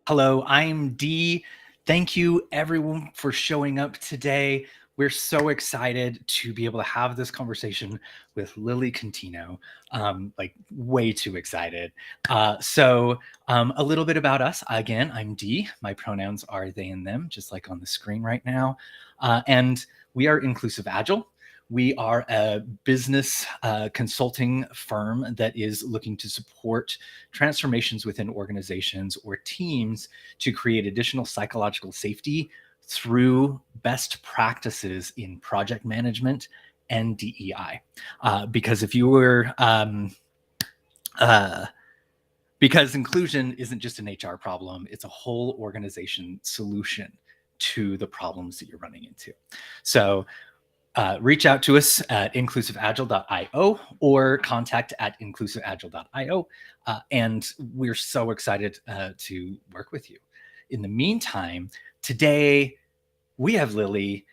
Hello, I'm Dee. Thank you everyone for showing up today. We're so excited to be able to have this conversation with Lilly Contino. Like way too excited. A little bit about us. Again, I'm Dee. My pronouns are they and them, just like on the screen right now. And we are Inclusive Agile. We are a business consulting firm that is looking to support transformations within organizations or teams to create additional psychological safety through best practices in project management and DEI. Because if you were, because inclusion isn't just an HR problem, it's a whole organization solution to the problems that you're running into. So reach out to us at inclusiveagile.io or contact@inclusiveagile.io. And we're so excited to work with you. In the meantime, today we have Lilly.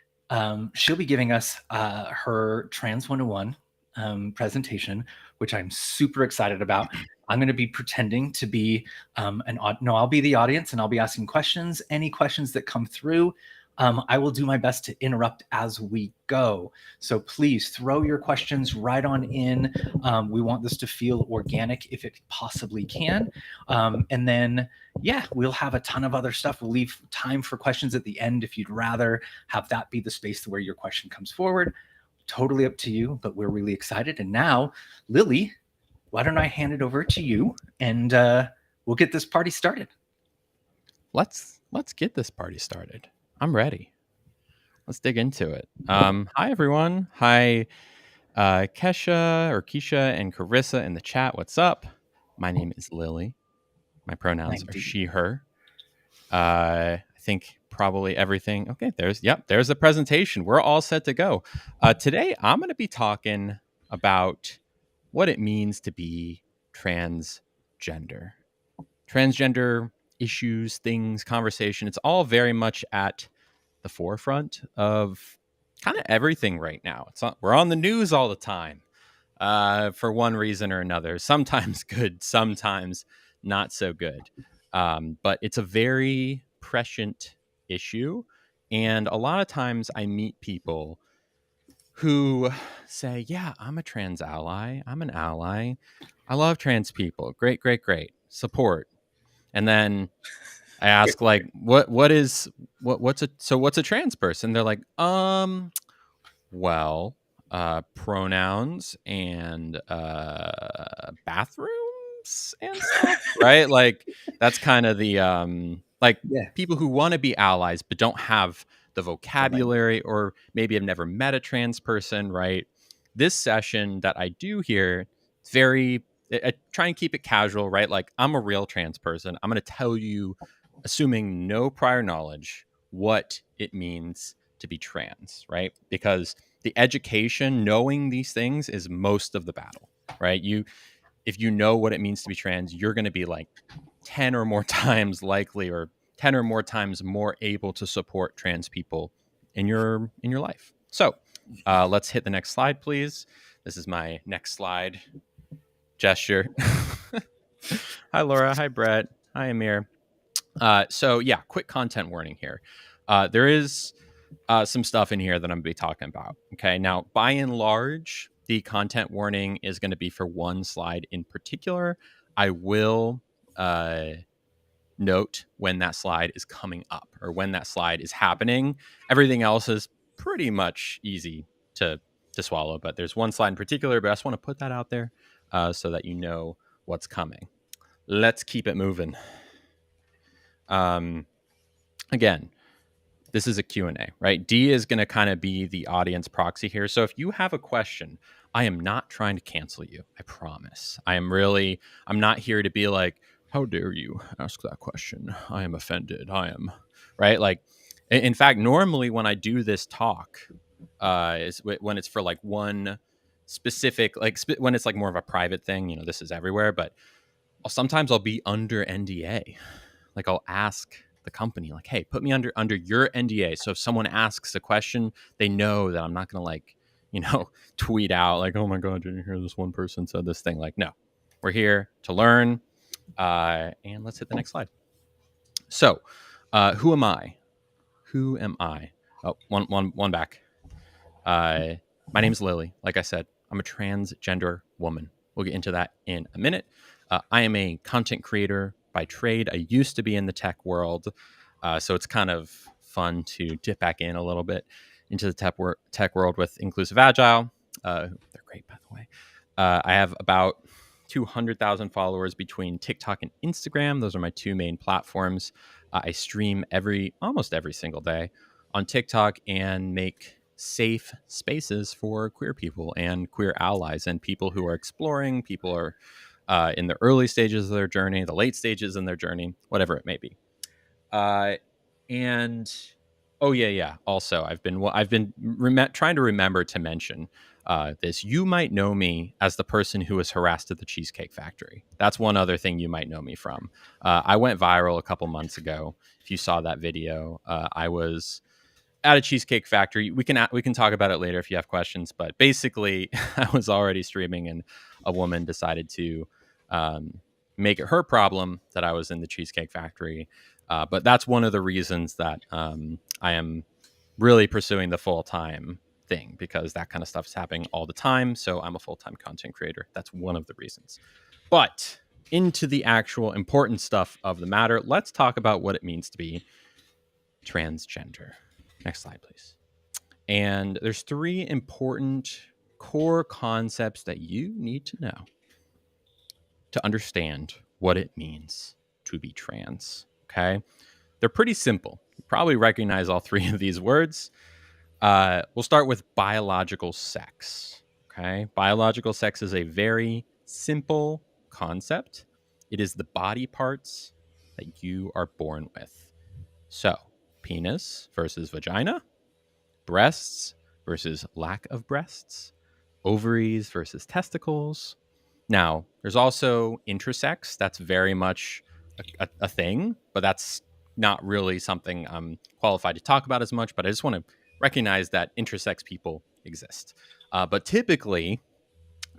She'll be giving us her Trans 101 presentation, which I'm super excited about. I'm going to be pretending to be I'll be the audience and I'll be asking questions. Any questions that come through, I will do my best to interrupt as we go. So please throw your questions right on in. We want this to feel organic if it possibly can. And then, yeah, we'll have a ton of other stuff. We'll leave time for questions at the end if you'd rather have that be the space where your question comes forward. Totally up to you, but we're really excited. And now, Lilly, why don't I hand it over to you and we'll get this party started. Let's get this party started. I'm ready. Let's dig into it. Hi, everyone. Hi, Keisha and Carissa in the chat. What's up? My name is Lilly. My pronouns are she, her. I think probably everything. Okay, there's the presentation. We're all set to go. Today, I'm going to be talking about what it means to be transgender. Transgender issues, things, conversation. It's all very much at the forefront of kind of everything right now. We're on the news all the time for one reason or another. Sometimes good, sometimes not so good. But it's a very prescient issue. And a lot of times I meet people who say, yeah, I'm a trans ally. I'm an ally. I love trans people. Great, great, great. Support. And then I ask like, what's a trans person? They're like, well, pronouns and bathrooms and stuff, right? Like that's kind of the people who want to be allies but don't have the vocabulary or maybe have never met a trans person, right? This session that I do here, it's very I try and keep it casual, right? Like I'm a real trans person. I'm going to tell you, assuming no prior knowledge, what it means to be trans, right? Because the education, knowing these things is most of the battle, right? If you know what it means to be trans, you're going to be like 10 or more times likely or 10 or more times more able to support trans people in your life. So let's hit the next slide, please. This is my next slide gesture. Hi, Laura. Hi, Brett. Hi, Amir. So yeah, quick content warning here. There is some stuff in here that I'm going to be talking about. Okay. Now, by and large, the content warning is going to be for one slide in particular. I will note when that slide is coming up or when that slide is happening. Everything else is pretty much easy to swallow, but there's one slide in particular, but I just want to put that out there so that you know what's coming. Let's keep it moving. Again, this is a Q&A, right? D is going to kind of be the audience proxy here. So if you have a question, I am not trying to cancel you. I promise. I'm not here to be like, how dare you ask that question? I am offended. Right? Like, in fact, normally when I do this talk, is when it's for like one specific, like when it's like more of a private thing, this is everywhere, but sometimes I'll be under NDA. Like I'll ask the company like, hey, put me under your NDA. So if someone asks a question, they know that I'm not going to tweet out like, oh my God, did you hear this one person said this thing? Like, no, we're here to learn. And let's hit the next slide. So, who am I? Who am I? Oh, one back. My name is Lilly. Like I said, I'm a transgender woman. We'll get into that in a minute. I am a content creator by trade. I used to be in the tech world, so it's kind of fun to dip back in a little bit into the tech world with Inclusive Agile. They're great, by the way. I have about 200,000 followers between TikTok and Instagram. Those are my two main platforms. I stream almost every single day on TikTok and make safe spaces for queer people and queer allies and people who are exploring, people are in the early stages of their journey, the late stages in their journey, whatever it may be. And oh yeah. Also, I've been trying to remember to mention this. You might know me as the person who was harassed at the Cheesecake Factory. That's one other thing you might know me from. I went viral a couple months ago. If you saw that video, I was at a Cheesecake Factory. We can talk about it later if you have questions. But basically, I was already streaming, and a woman decided to make it her problem that I was in the Cheesecake Factory. But that's one of the reasons that I am really pursuing the full time thing, because that kind of stuff is happening all the time. So I'm a full time content creator. That's one of the reasons. But into the actual important stuff of the matter, let's talk about what it means to be transgender. Next slide, please. And there's three important core concepts that you need to know to understand what it means to be trans. Okay. They're pretty simple. You probably recognize all three of these words. We'll start with biological sex. Okay. Biological sex is a very simple concept. It is the body parts that you are born with. So, penis versus vagina, breasts versus lack of breasts, ovaries versus testicles. Now, there's also intersex. That's very much a thing, but that's not really something I'm qualified to talk about as much. But I just want to recognize that intersex people exist. But typically,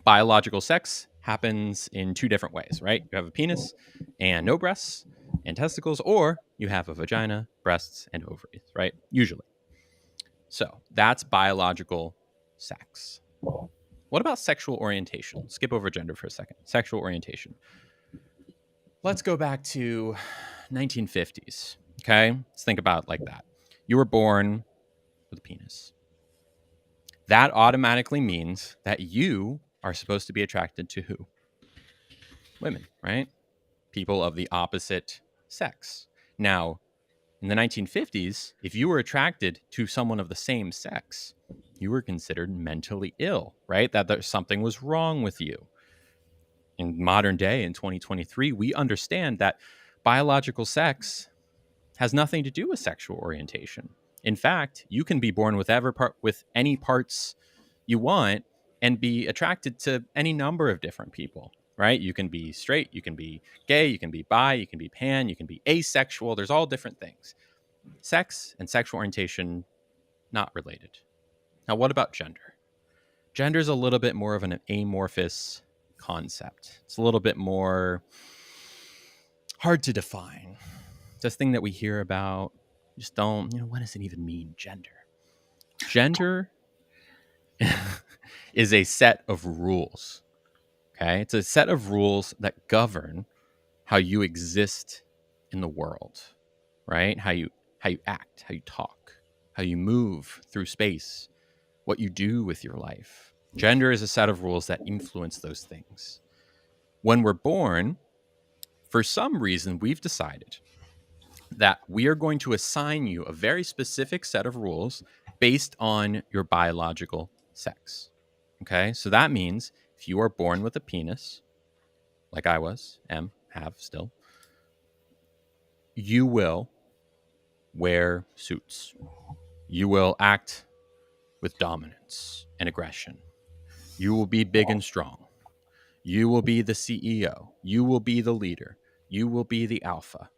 biological sex happens in two different ways, right? You have a penis and no breasts and testicles, or you have a vagina, breasts, and ovaries, right? Usually. So that's biological sex. What about sexual orientation? Skip over gender for a second. Sexual orientation. Let's go back to 1950s. Okay, let's think about it like that. You were born with a penis. That automatically means that you are supposed to be attracted to who? Women, right? People of the opposite sex. Now, in the 1950s, if you were attracted to someone of the same sex, you were considered mentally ill, right? That something was wrong with you. In modern day, in 2023, we understand that biological sex has nothing to do with sexual orientation. In fact, you can be born with any parts you want and be attracted to any number of different people, right? You can be straight, you can be gay, you can be bi, you can be pan, you can be asexual. There's all different things. Sex and sexual orientation, not related. Now, what about gender? Gender is a little bit more of an amorphous concept. It's a little bit more hard to define. It's a thing that we hear about. Just don't, what does it even mean, gender? Gender is a set of rules. Okay? It's a set of rules that govern how you exist in the world, right? How you act, how you talk, how you move through space, what you do with your life. Gender is a set of rules that influence those things. When we're born, for some reason, we've decided that we are going to assign you a very specific set of rules based on your biological sex. Okay, so that means if you are born with a penis, like I was, have still, you will wear suits. You will act with dominance and aggression. You will be big and strong. You will be the CEO. You will be the leader. You will be the alpha.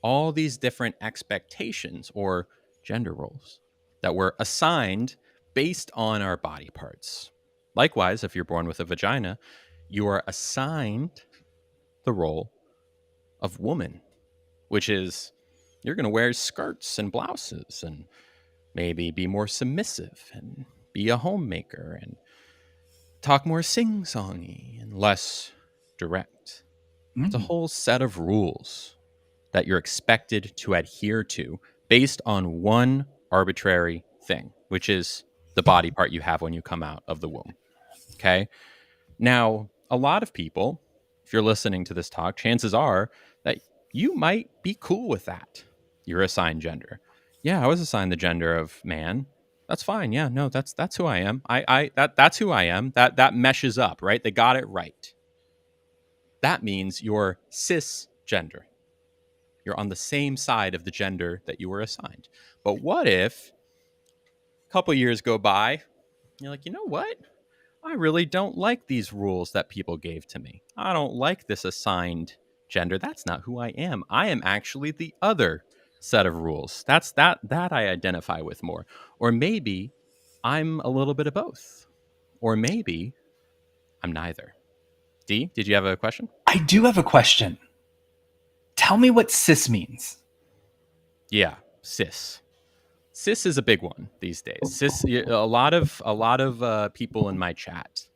All these different expectations or gender roles that were assigned based on our body parts. Likewise, if you're born with a vagina, you are assigned the role of woman, which is You're going to wear skirts and blouses and maybe be more submissive and be a homemaker and talk more sing-songy and less direct. It's a Mm. whole set of rules that you're expected to adhere to based on one arbitrary thing, which is the body part you have when you come out of the womb. Okay. Now, a lot of people, if you're listening to this talk, chances are that you might be cool with that. You're assigned gender. Yeah, I was assigned the gender of man. That's fine. Yeah, no, that's who I am. That's who I am. That meshes up, right? They got it right. That means you're cisgender. You're on the same side of the gender that you were assigned. But what if a couple years go by, and you're like, you know what? I really don't like these rules that people gave to me. I don't like this assigned gender. That's not who I am. I am actually the other set of rules. That I identify with more. Or maybe I'm a little bit of both. Or maybe I'm neither. D, did you have a question? I do have a question. Tell me what cis means. Yeah, cis. Cis is a big one these days. Cis, a lot of people in my chat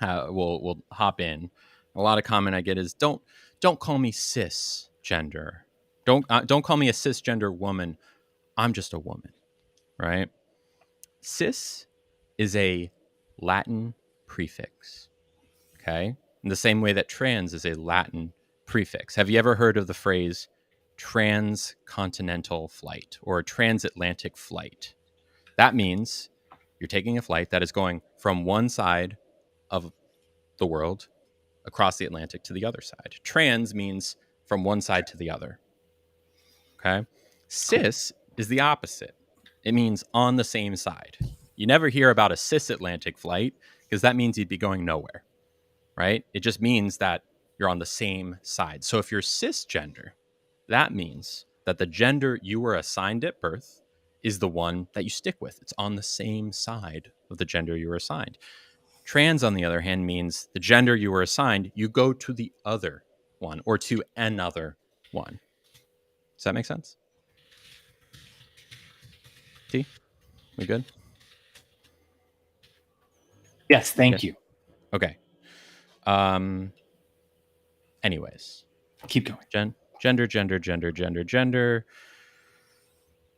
will hop in. A lot of comment I get is don't call me cisgender. Don't call me a cisgender woman. I'm just a woman, right? Cis is a Latin prefix. Okay, in the same way that trans is a Latin prefix. Have you ever heard of the phrase transcontinental flight or transatlantic flight? That means you're taking a flight that is going from one side of the world across the Atlantic to the other side. Trans means from one side to the other. Okay. Cis is the opposite. It means on the same side. You never hear about a cisatlantic flight because that means you'd be going nowhere, right? It just means that you're on the same side. So if you're cisgender, that means that the gender you were assigned at birth is the one that you stick with. It's on the same side of the gender you were assigned. Trans, on the other hand, means the gender you were assigned, you go to the other one or to another one. Does that make sense? T, we good? Yes, thank Yes. you. Okay. Anyways, keep going. Gender.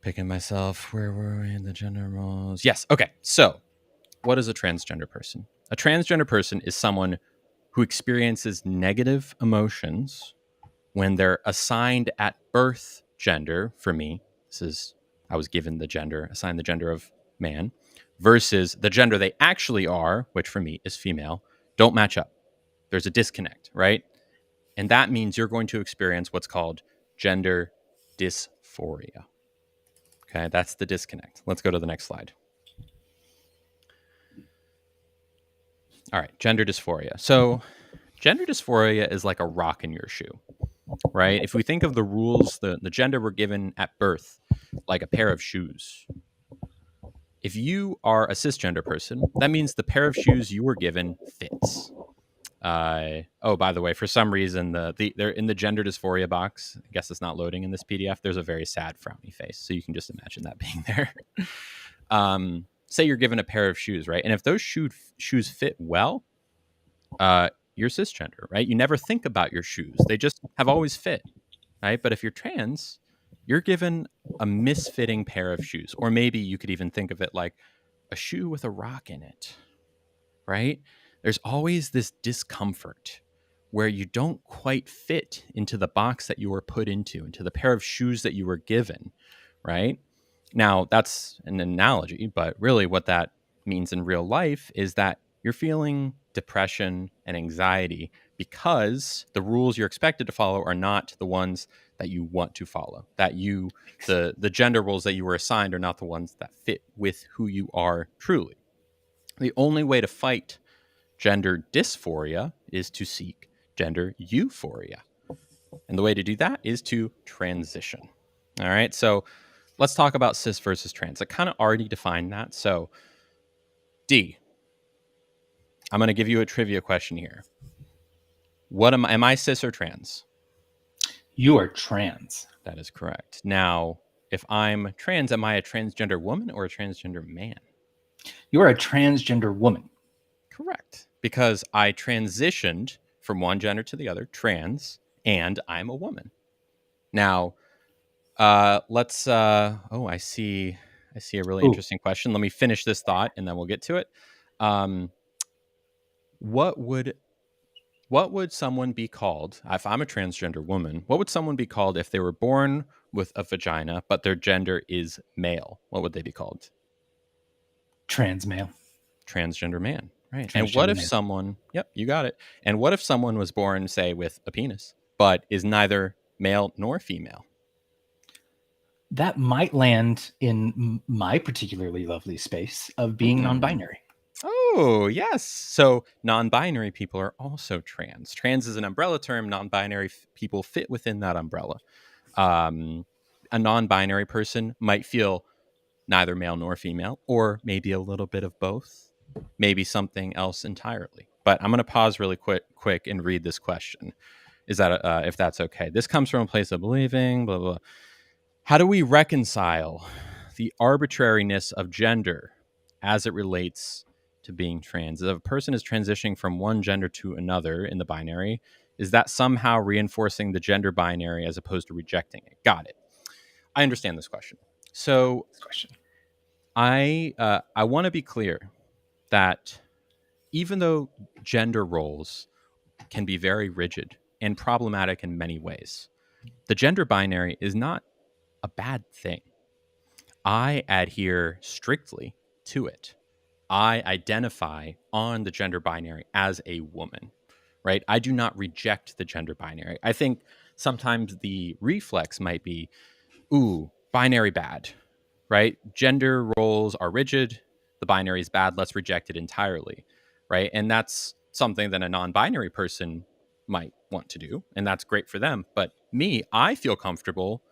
Picking myself. Where were we in the gender roles? Yes. Okay. So, what is a transgender person? A transgender person is someone who experiences negative emotions when they're assigned at birth gender. For me, this is I was given the gender, assigned the gender of man, versus the gender they actually are, which for me is female, don't match up. There's a disconnect, right? And that means you're going to experience what's called gender dysphoria. Okay, that's the disconnect. Let's go to the next slide. All right, gender dysphoria. So, gender dysphoria is like a rock in your shoe, right? If we think of the rules, the gender we're given at birth, like a pair of shoes. If you are a cisgender person, that means the pair of shoes you were given fits. Oh, by the way, for some reason, they're in the gender dysphoria box. I guess it's not loading in this PDF. There's a very sad, frowny face, so you can just imagine that being there. Say you're given a pair of shoes, right? And if those shoes fit well, you're cisgender, right? You never think about your shoes; they just have always fit, right? But if you're trans, you're given a misfitting pair of shoes, or maybe you could even think of it like a shoe with a rock in it, right? There's always this discomfort where you don't quite fit into the box that you were put into the pair of shoes that you were given, right? Now, that's an analogy, but really what that means in real life is that you're feeling depression and anxiety because the rules you're expected to follow are not the ones that you want to follow. The gender roles that you were assigned are not the ones that fit with who you are truly. The only way to fight gender dysphoria is to seek gender euphoria. And the way to do that is to transition. All right. So let's talk about cis versus trans. I kind of already defined that. So, D, I'm going to give you a trivia question here. Am I cis or trans? You are trans. That is correct. Now, if I'm trans, am I a transgender woman or a transgender man? You're a transgender woman. Correct. Because I transitioned from one gender to the other, trans, and I'm a woman. Now, let's I see a really Ooh, interesting question. Let me finish this thought and then we'll get to it. Um, what would someone be called if I'm a transgender woman? What would someone be called if they were born with a vagina but their gender is male? What would they be called? trans male. Transgender man, right? And what Transgender if man. someone, yep, you got it. And what if someone was born, say, with a penis, but is neither male nor female? That might land in my particularly lovely space of being Hmm. non-binary. Oh, yes. So non binary people are also trans. Trans is an umbrella term. Non binary people fit within that umbrella. Um, a non binary person might feel neither male nor female, or maybe a little bit of both, maybe something else entirely. But I'm going to pause really quick and read this question. Is that if that's okay? This comes from a place of believing, blah, blah. How do we reconcile the arbitrariness of gender as it relates to being trans? If a person is transitioning from one gender to another in the binary, is that somehow reinforcing the gender binary as opposed to rejecting it? Got it. I understand this question. So This question. I want to be clear that even though gender roles can be very rigid and problematic in many ways, the gender binary is not a bad thing. I adhere strictly to it. I identify on the gender binary as a woman, right? I do not reject the gender binary. I think sometimes the reflex might be, ooh, binary bad, right? Gender roles are rigid. The binary is bad. Let's reject it entirely, right? And that's something that a non binary person might want to do. And that's great for them. But me, I feel comfortable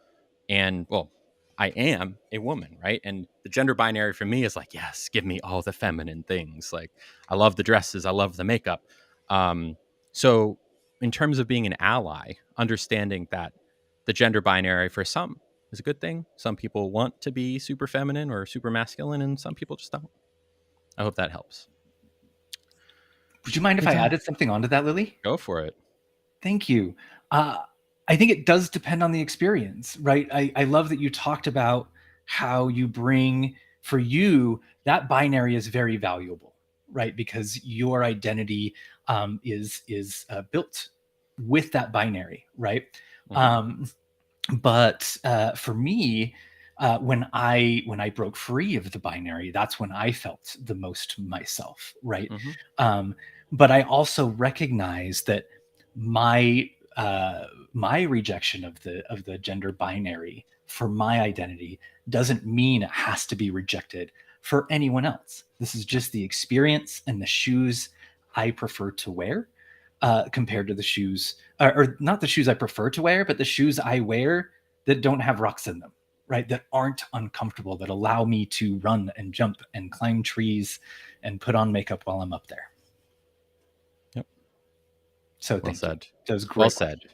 and well, I am a woman, right? And the gender binary for me is like, yes, give me all the feminine things. Like, I love the dresses, I love the makeup. Um, so, in terms of being an ally, understanding that the gender binary for some is a good thing. Some people want to be super feminine or super masculine, and some people just don't. I hope that helps. Would you mind if Hey, I Tom, added something onto that, Lily? go for it. Thank you. Uh, I think it does depend on the experience, right? I love that you talked about how you bring, for you, that binary is very valuable, right? Because your identity is built with that binary, right? Mm-hmm. Um, but for me, when I broke free of the binary, that's when I felt the most myself, right? Mm-hmm. Um, but I also recognize that my my rejection of the gender binary for my identity doesn't mean it has to be rejected for anyone else. This is Yep. just the experience and the shoes I prefer to wear compared to the shoes, or not the shoes I prefer to wear, but the shoes I wear that don't have rocks in them, right? That aren't uncomfortable, that allow me to run and jump and climb trees and put on makeup while I'm up there. Yep. So Well thank you. said. That was a Well great said. question.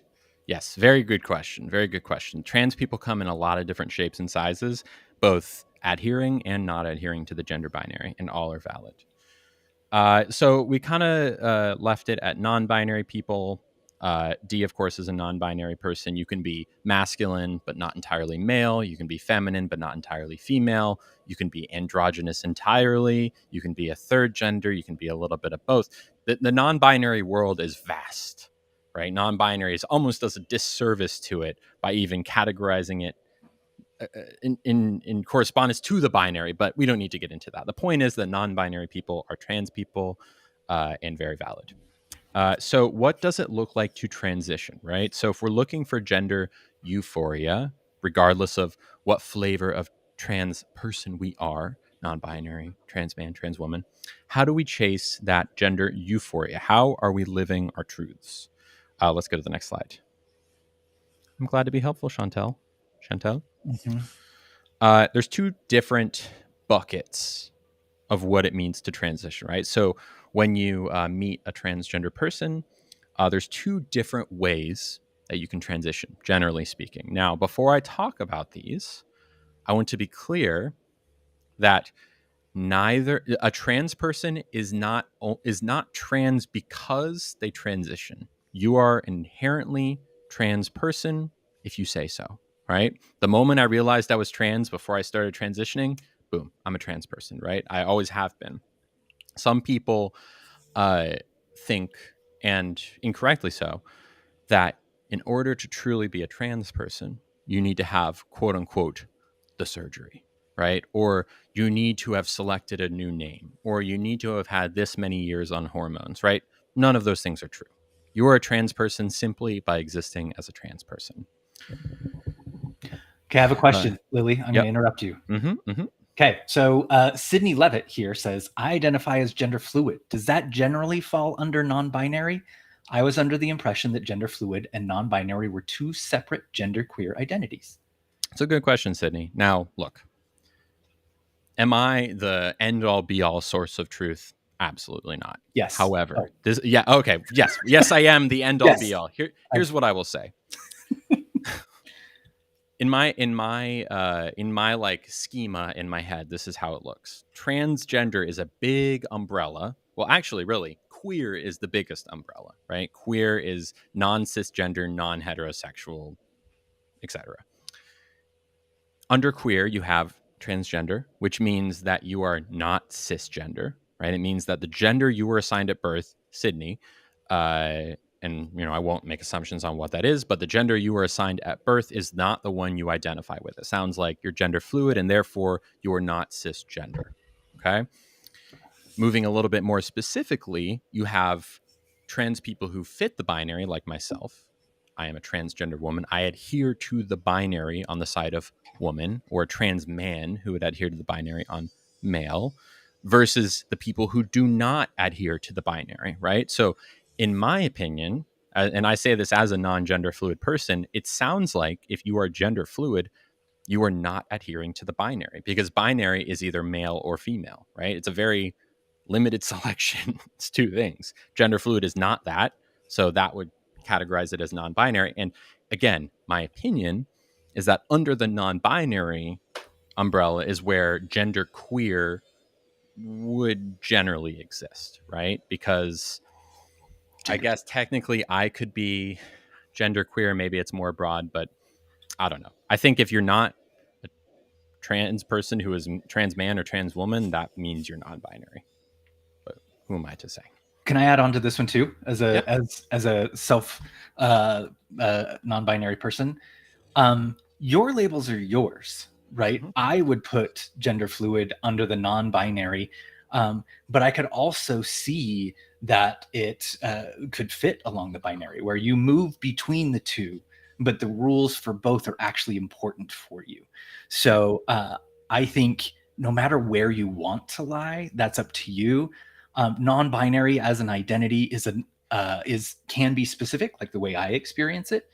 Yes, very good question. Very good question. Trans people come in a lot of different shapes and sizes, both adhering and not adhering to the gender binary, and all are valid. So we kind of left it at non-binary people. D, of course, is a non-binary person. You can be masculine but not entirely male. You can be feminine but not entirely female. You can be androgynous entirely. You can be a third gender. You can be a little bit of both. The non-binary world is vast, right? Non-binary is almost does a disservice to it by even categorizing it in correspondence to the binary, but we don't need to get into that. The point is that non-binary people are trans people and very valid. So, what does it look like to transition, right? So, if we're looking for gender euphoria, regardless of what flavor of trans person we are, non binary, trans man, trans woman, how do we chase that gender euphoria? How are we living our truths? Let's go to the next slide. I'm glad to be helpful, Chantel. Chantel? Mhm. There's two different buckets of what it means to transition, right? So when you meet a transgender person, there's two different ways that you can transition, generally speaking. Now, before I talk about these, I want to be clear that neither a trans person is not trans because they transition. You are inherently trans person if you say so, right? The moment I realized I was trans before I started transitioning, boom, I'm a trans person, right? I always have been. Some people uh, think, and incorrectly so, that in order to truly be a trans person, you need to have quote unquote the surgery, right? Or you need to have selected a new name, or you need to have had this many years on hormones, right? None of those things are true. You are a trans person simply by existing as a trans person. Okay, I have a Uh, question, Lily. I'm going to yep. interrupt you. Mm-hmm. Okay, so Sydney Levitt here says, I identify as gender fluid. Does that generally fall under non binary? I was under the impression that gender fluid and non binary were two separate genderqueer identities. It's a good question, Sydney. Now, look, am I the end all be all source of truth? Absolutely not. Yes. However, Oh, yes, I am the end all be yes. all. Here's what I will say. In my like schema in my head, this is how it looks. Transgender is a big umbrella. Well, actually, really, queer is the biggest umbrella, right? Queer is non-cisgender, non-heterosexual, etc. Under queer, you have transgender, which means that you are not cisgender, right? It means that the gender you were assigned at birth, Sydney, and I won't make assumptions on what that is, but the gender you were assigned at birth is not the one you identify with. It sounds like you're gender fluid, and therefore you are not cisgender. Okay. Moving a little bit more specifically, you have trans people who fit the binary, like myself. I am a transgender woman. I adhere to the binary on the side of woman, or a trans man who would adhere to the binary on male, versus the people who do not adhere to the binary, right? So, in my opinion, and I say this as a non gender fluid person, it sounds like if you are gender fluid, you are not adhering to the binary, because binary is either male or female, right? It's a very limited selection. It's two things. Gender fluid is not that. So that would categorize it as non binary. And again, my opinion is that under the non binary umbrella is where gender queer would generally exist, right? Because I guess technically I could be gender queer. Maybe it's more broad, but I don't know. I think if you're not a trans person who is trans man or trans woman, that means you're non binary. But who am I to say? Can I add on to this one too, as a Yeah. as a self non-binary person? Your labels are yours, right? Mm-hmm. I would put gender fluid under the non-binary, but I could also see that it could fit along the binary, where you move between the two, but the rules for both are actually important for you. So I think no matter where you want to lie, that's up to you. Non-binary as an identity is can be specific, like the way I experience it,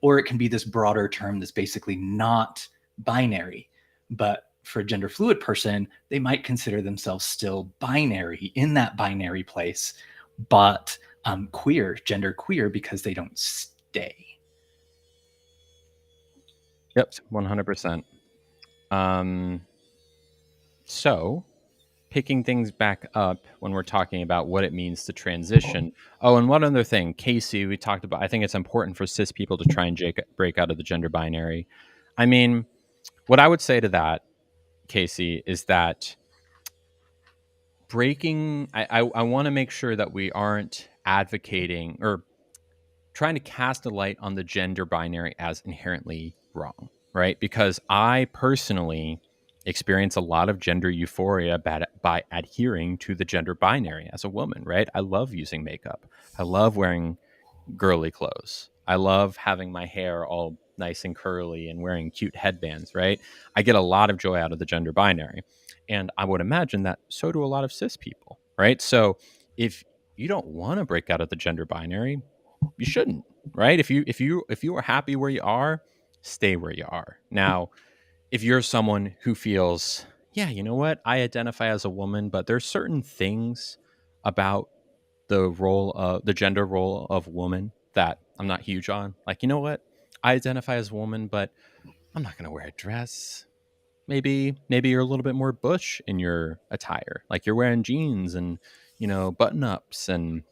or it can be this broader term that's basically not binary. But for a gender fluid person, they might consider themselves still binary in that binary place, but queer, gender queer, because they don't stay. Yep, 100%. So picking things back up when we're talking about what it means to transition. Oh, and one other thing, Casey, we talked about, I think it's important for cis people to try and break out of the gender binary. I mean, what I would say to that, Casey, is that I want to make sure that we aren't advocating or trying to cast a light on the gender binary as inherently wrong, right? Because I personally experience a lot of gender euphoria by adhering to the gender binary as a woman, right? I love using makeup. I love wearing girly clothes. I love having my hair all nice and curly and wearing cute headbands, right? I get a lot of joy out of the gender binary. And I would imagine that so do a lot of cis people, right? So if you don't want to break out of the gender binary, you shouldn't, right? If you are happy where you are, stay where you are. Now, if you're someone who feels, yeah, you know what, I identify as a woman, but there's certain things about the gender role of woman that I'm not huge on. Like, you know what? I identify as a woman, but I'm not going to wear a dress. Maybe you're a little bit more bush in your attire. Like you're wearing jeans and, button ups, and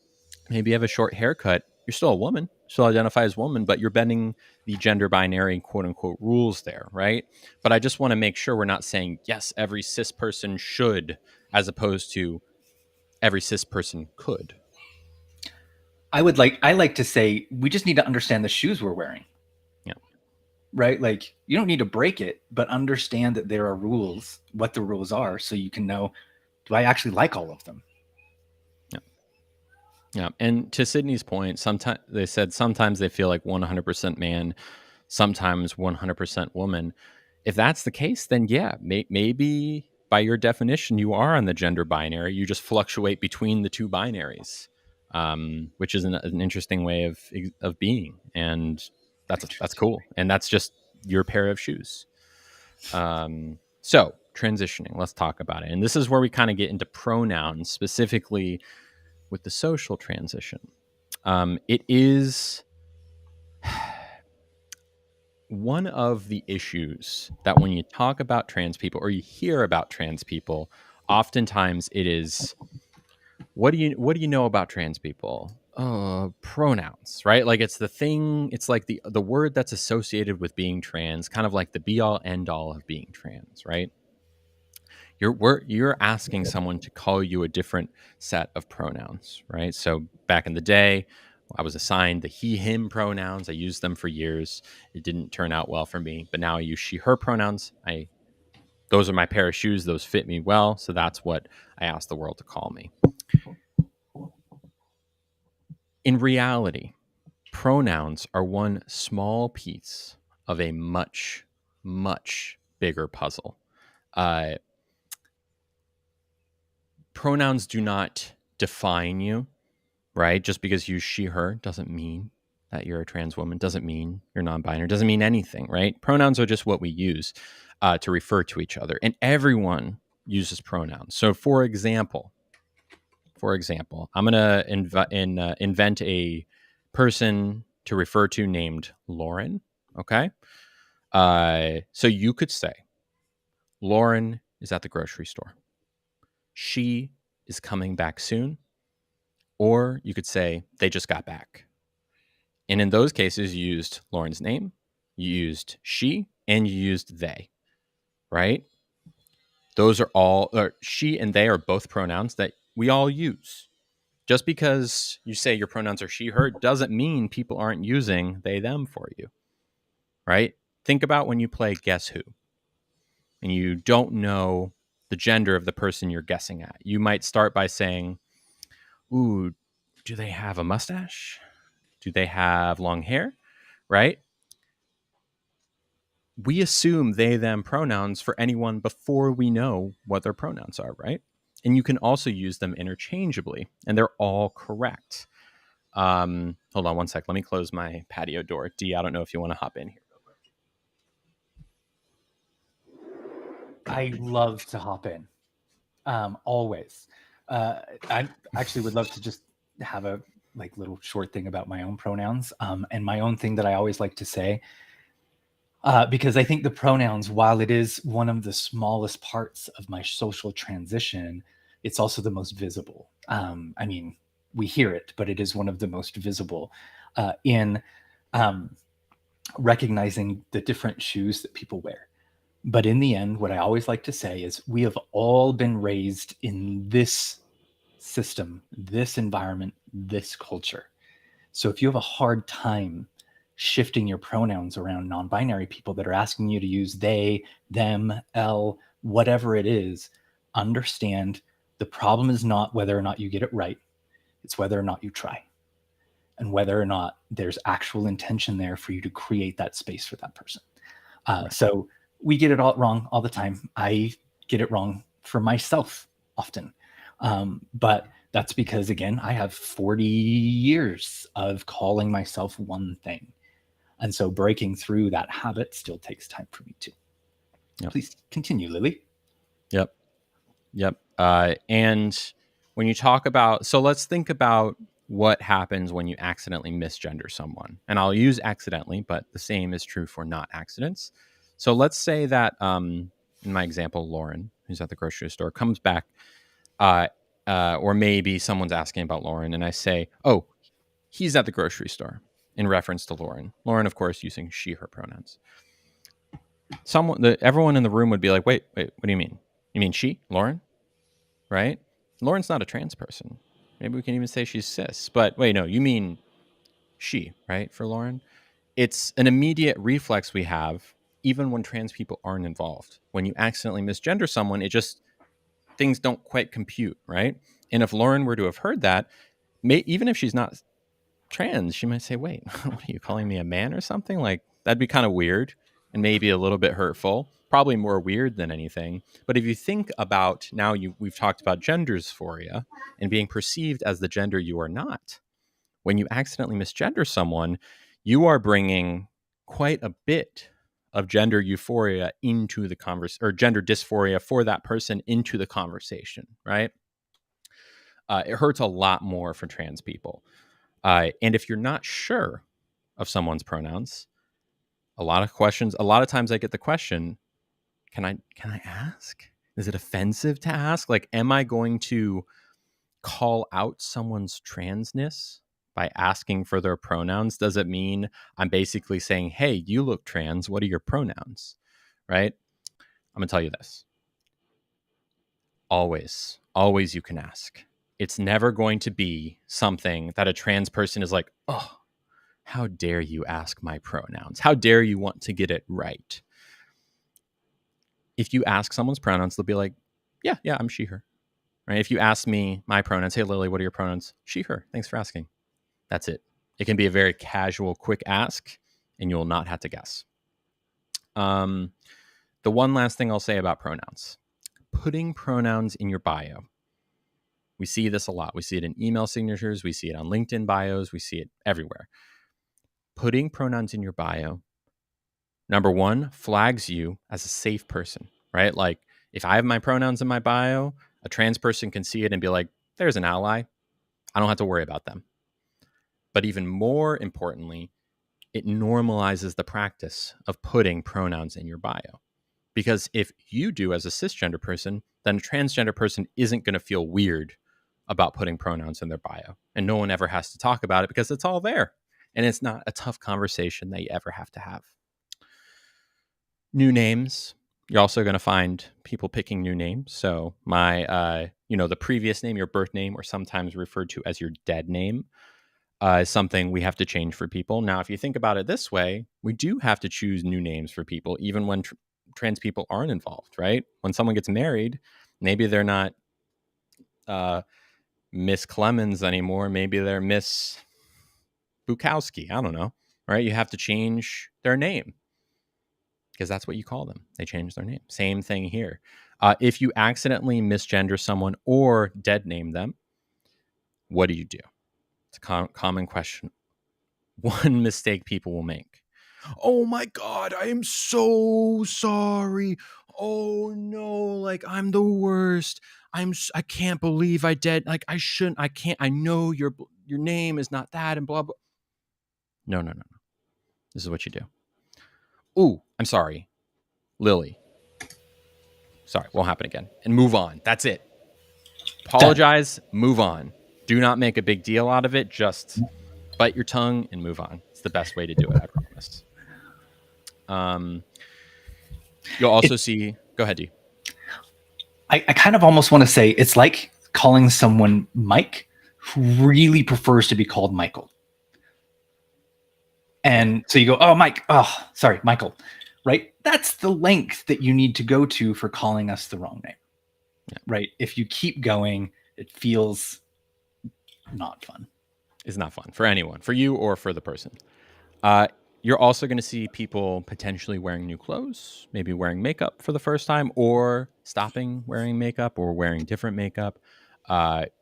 maybe you have a short haircut. You're still a woman, still identify as woman, but you're bending the gender binary quote unquote rules there, right? But I just want to make sure we're not saying, yes, every cis person should, as opposed to every cis person could. I like to say we just need to understand the shoes we're wearing. Yeah. Right? Like you don't need to break it, but understand that there are rules, what the rules are, so you can know, do I actually like all of them? Yeah. And to Sydney's point, sometimes they said sometimes they feel like 100% man, sometimes 100% woman. If that's the case, then yeah, maybe by your definition, you are on the gender binary. You just fluctuate between the two binaries, which is an interesting way of being. And that's cool. And that's just your pair of shoes. So transitioning, let's talk about it. And this is where we kind of get into pronouns, specifically with the social transition. It is one of the issues that when you talk about trans people or you hear about trans people, oftentimes it is, what do you know about trans people? Pronouns, right? Like it's the thing, it's like the word that's associated with being trans, kind of like the be all end all of being trans, right? You're asking someone to call you a different set of pronouns, right? So back in the day, I was assigned the he him pronouns. I used them for years. It didn't turn out well for me, but now I use she her pronouns. Those are my pair of shoes. Those fit me well, so that's what I ask the world to call me. In reality, pronouns are one small piece of a much, much bigger puzzle. Uh, Pronouns do not define you, right? Just because you she her doesn't mean that you're a trans woman, doesn't mean you're non-binary, doesn't mean anything, right? Pronouns are just what we use to refer to each other, and everyone uses pronouns. So for example, I'm going to invent a person to refer to named Lauren, okay? So you could say Lauren is at the grocery store. She is coming back soon. Or you could say they just got back. And in those cases, you used Lauren's name, you used she, and you used they, right? Those are all, or she and they are both pronouns that we all use. Just because you say your pronouns are she, her, doesn't mean people aren't using they, them for you, right? Think about when you play Guess Who and you don't know the gender of the person you're guessing at. You might start by saying, ooh, do they have a mustache? Do they have long hair? Right? We assume they, them pronouns for anyone before we know what their pronouns are, right? And you can also use them interchangeably, and they're all correct. Hold on one sec. Let me close my patio door. D, I don't know if you want to hop in here. I love to hop in, always. I actually would love to just have a little short thing about my own pronouns, and my own thing that I always like to say, because I think the pronouns, while it is one of the smallest parts of my social transition, it's also the most visible. I mean, we hear it, but it is one of the most visible in recognizing the different shoes that people wear. But in the end, what I always like to say is we have all been raised in this system, this environment, this culture. So if you have a hard time shifting your pronouns around non-binary people that are asking you to use they, them, L, whatever it is, understand the problem is not whether or not you get it right. It's whether or not you try, and whether or not there's actual intention there for you to create that space for that person. Right. So we get it all wrong all the time. I get it wrong for myself often. But that's because, again, I have 40 years of calling myself one thing. And so breaking through that habit still takes time for me too. Yep. Please continue, Lilly. Yep. And when you talk about, so let's think about what happens when you accidentally misgender someone. And I'll use accidentally, but the same is true for not accidents. So let's say that in my example, Lauren, who's at the grocery store, comes back, or maybe someone's asking about Lauren, and I say, "Oh, he's at the grocery store," in reference to Lauren. Lauren, of course, using she/her pronouns. Everyone in the room would be like, "Wait, what do you mean? You mean she, Lauren, right? Lauren's not a trans person. Maybe we can even say she's cis. But wait, no, you mean she, right? For Lauren, it's an immediate reflex we have, even when trans people aren't involved. When you accidentally misgender someone, things don't quite compute, right? And if Lauren were to have heard that, even if she's not trans, she might say, "Wait, what are you calling me, a man or something?" Like, that'd be kind of weird and maybe a little bit hurtful. Probably more weird than anything. But if you think about now, we've talked about gender dysphoria and being perceived as the gender you are not. When you accidentally misgender someone, you are bringing quite a bit of gender euphoria into the conversation, or gender dysphoria for that person into the conversation, right? It hurts a lot more for trans people. And if you're not sure of someone's pronouns, a lot of times I get the question, can I ask? Is it offensive to ask? Like, am I going to call out someone's transness by asking for their pronouns? Does it mean I'm basically saying, "Hey, you look trans, what are your pronouns?" Right? I'm going to tell you this. Always you can ask. It's never going to be something that a trans person is like, "Oh, how dare you ask my pronouns? How dare you want to get it right?" If you ask someone's pronouns, they'll be like, "Yeah, I'm she, her." Right? If you ask me my pronouns, "Hey, Lily, what are your pronouns?" "She, her. Thanks for asking." That's it. It can be a very casual, quick ask, and you will not have to guess. The one last thing I'll say about pronouns: putting pronouns in your bio. We see this a lot. We see it in email signatures. We see it on LinkedIn bios. We see it everywhere. Putting pronouns in your bio, number one, flags you as a safe person, right? Like, if I have my pronouns in my bio, a trans person can see it and be like, "There's an ally. I don't have to worry about them." But even more importantly, it normalizes the practice of putting pronouns in your bio. Because if you do as a cisgender person, then a transgender person isn't going to feel weird about putting pronouns in their bio. And no one ever has to talk about it because it's all there. And it's not a tough conversation that you ever have to have. New names. You're also going to find people picking new names. So the previous name, your birth name, or sometimes referred to as your dead name, is something we have to change for people. Now, if you think about it this way, we do have to choose new names for people, even when trans people aren't involved, right? When someone gets married, maybe they're not Miss Clemens anymore. Maybe they're Miss Bukowski. I don't know, right? You have to change their name because that's what you call them. They change their name. Same thing here. If you accidentally misgender someone or dead name them, what do you do? It's a common question. One mistake people will make: "Oh my God, I am so sorry. Oh no, like, I'm the worst. I can't believe I did. Like, I shouldn't. I can't. I know your name is not that," and blah blah. No. This is what you do. "Ooh, I'm sorry, Lily. Sorry, won't happen again." And move on. That's it. Apologize, move on. Do not make a big deal out of it. Just bite your tongue and move on. It's the best way to do it, I promise. You'll also see. Go ahead, D. I kind of almost want to say it's like calling someone Mike who really prefers to be called Michael. And so you go, "Oh, Mike. Oh, sorry, Michael." Right? That's the length that you need to go to for calling us the wrong name. Yeah. Right? If you keep going, it feels not fun. It's not fun for anyone, for you or for the person. You're also going to see people potentially wearing new clothes, maybe wearing makeup for the first time, or stopping wearing makeup, or wearing different makeup,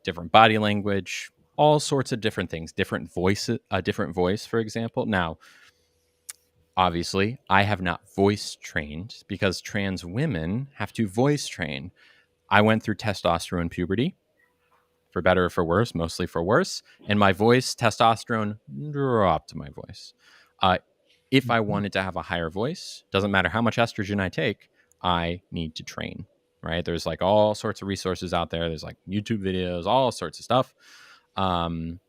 different body language, all sorts of different things, different voices, a different voice, for example. Now, obviously, I have not voice trained because trans women have to voice train. I went through testosterone puberty. for better or for worse, mostly for worse. And my voice, testosterone dropped my voice. Uh, if I wanted to have a higher voice, doesn't matter how much estrogen I take, I need to train, right? There's like all sorts of resources out there. There's like YouTube videos, all sorts of stuff. I don't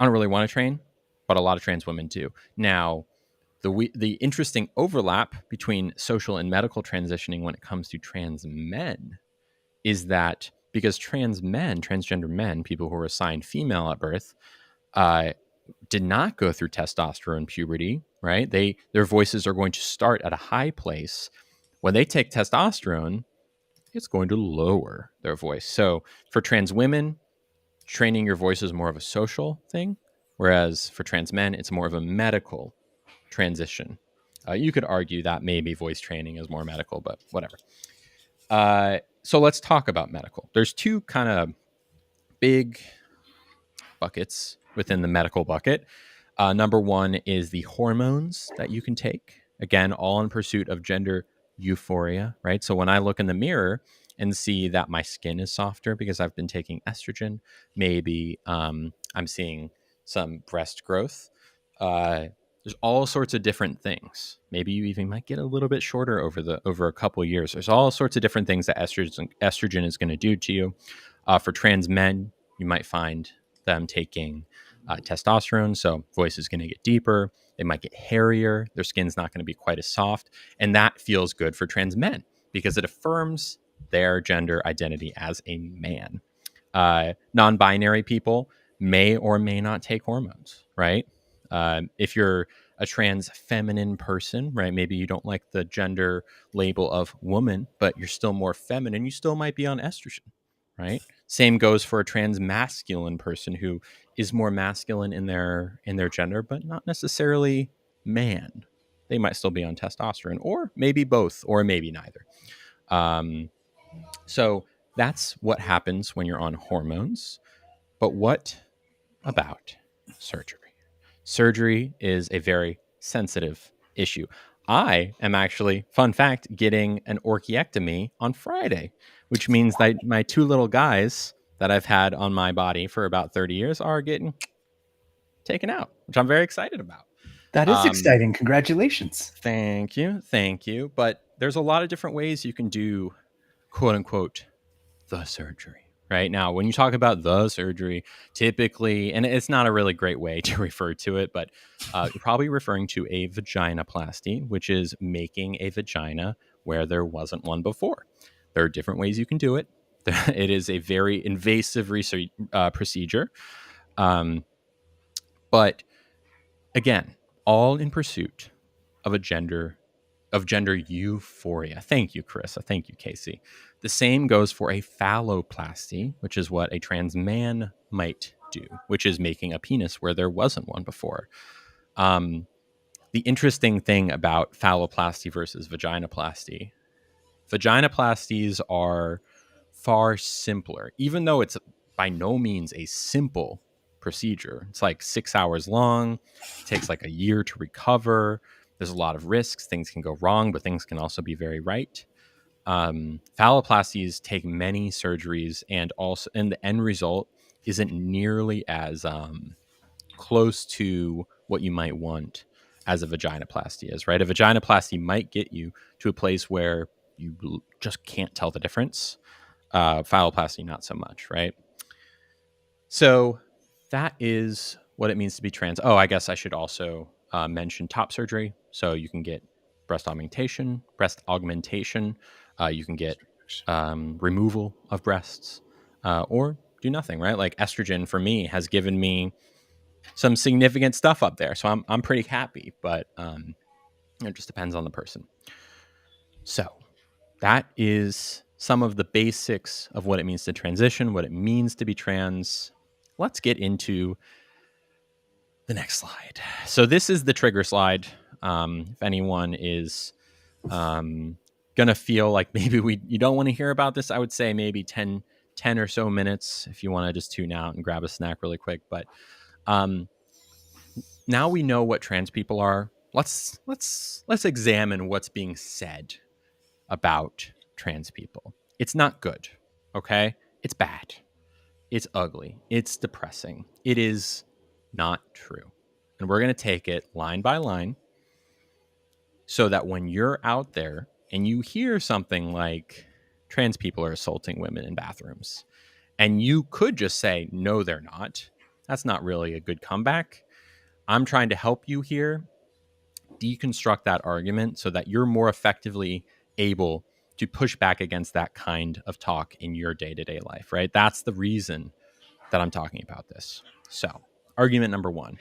really want to train, but a lot of trans women do. Now, the interesting overlap between social and medical transitioning when it comes to trans men is that because trans men, transgender men, people who were assigned female at birth, uh, did not go through testosterone puberty, right? Their voices are going to start at a high place. When they take testosterone, it's going to lower their voice. So for trans women, training your voice is more of a social thing, whereas for trans men, it's more of a medical transition. You could argue that maybe voice training is more medical, but whatever. So let's talk about medical. There's two kind of big buckets within the medical bucket. Number one is the hormones that you can take. Again, all in pursuit of gender euphoria, right? So when I look in the mirror and see that my skin is softer because I've been taking estrogen, maybe I'm seeing some breast growth. There's all sorts of different things. Maybe you even might get a little bit shorter over a couple of years. There's all sorts of different things that estrogen is going to do to you. For trans men, you might find them taking testosterone, so voice is going to get deeper. They might get hairier. Their skin's not going to be quite as soft, and that feels good for trans men because it affirms their gender identity as a man. Non-binary people may or may not take hormones, right? If you're a trans feminine person, right? Maybe you don't like the gender label of woman, but you're still more feminine. You still might be on estrogen, right? Same goes for a trans masculine person who is more masculine in their gender, but not necessarily man. They might still be on testosterone, or maybe both, or maybe neither. So that's what happens when you're on hormones. But what about surgery? Surgery is a very sensitive issue. I am actually, fun fact, getting an orchiectomy on Friday, which means that my two little guys that I've had on my body for about 30 years are getting taken out, which I'm very excited about. That is exciting. Congratulations. Thank you. Thank you. But there's a lot of different ways you can do, quote unquote, the surgery. Right now, when you talk about the surgery, typically, and it's not a really great way to refer to it, but you're probably referring to a vaginoplasty, which is making a vagina where there wasn't one before. There are different ways you can do it. It is a very invasive procedure. But again, all in pursuit of gender euphoria. Thank you, Carissa. Thank you, Casey. The same goes for a phalloplasty, which is what a trans man might do, which is making a penis where there wasn't one before. The interesting thing about phalloplasty versus vaginoplasty, vaginoplasties are far simpler, even though it's by no means a simple procedure. It's like 6 hours long, it takes like a year to recover. There's a lot of risks. Things can go wrong, but things can also be very right. Phalloplasties take many surgeries, and the end result isn't nearly as close to what you might want as a vaginoplasty is, right? A vaginoplasty might get you to a place where you just can't tell the difference. Phalloplasty, not so much, right? So that is what it means to be trans. Oh, I guess I should also mention top surgery. So you can get breast augmentation. You can get removal of breasts, or do nothing, right? Like estrogen for me has given me some significant stuff up there. So I'm pretty happy, but it just depends on the person. So that is some of the basics of what it means to transition, what it means to be trans. Let's get into the next slide. So this is the trigger slide. If anyone is gonna feel like maybe you don't want to hear about this, I would say maybe 10 or so minutes if you want to just tune out and grab a snack really quick. But now we know what trans people are. Let's examine what's being said about trans people. It's not good, okay? It's bad. It's ugly. It's depressing. It is not true. And we're going to take it line by line so that when you're out there and you hear something like trans people are assaulting women in bathrooms, and you could just say, no, they're not. That's not really a good comeback. I'm trying to help you here deconstruct that argument so that you're more effectively able to push back against that kind of talk in your day-to-day life, right? That's the reason that I'm talking about this. So, argument number one,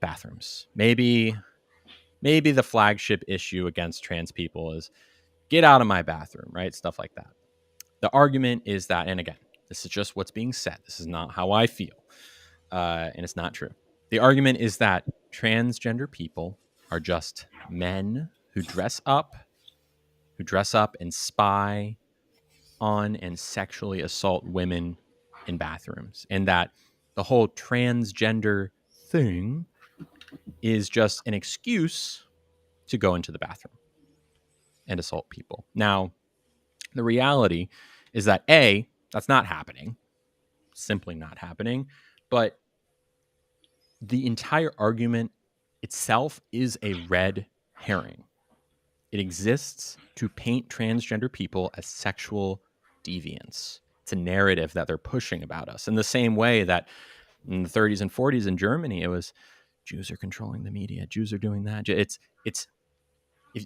bathrooms. Maybe the flagship issue against trans people is get out of my bathroom, right? Stuff like that. The argument is that, and again, this is just what's being said. This is not how I feel, and it's not true. The argument is that transgender people are just men who dress up and spy on and sexually assault women in bathrooms, and that the whole transgender thing is just an excuse to go into the bathroom and assault people. Now, the reality is that A, that's not happening, simply not happening, but the entire argument itself is a red herring. It exists to paint transgender people as sexual deviants. It's a narrative that they're pushing about us in the same way that in the 30s and 40s in Germany, it was Jews are controlling the media. Jews are doing that.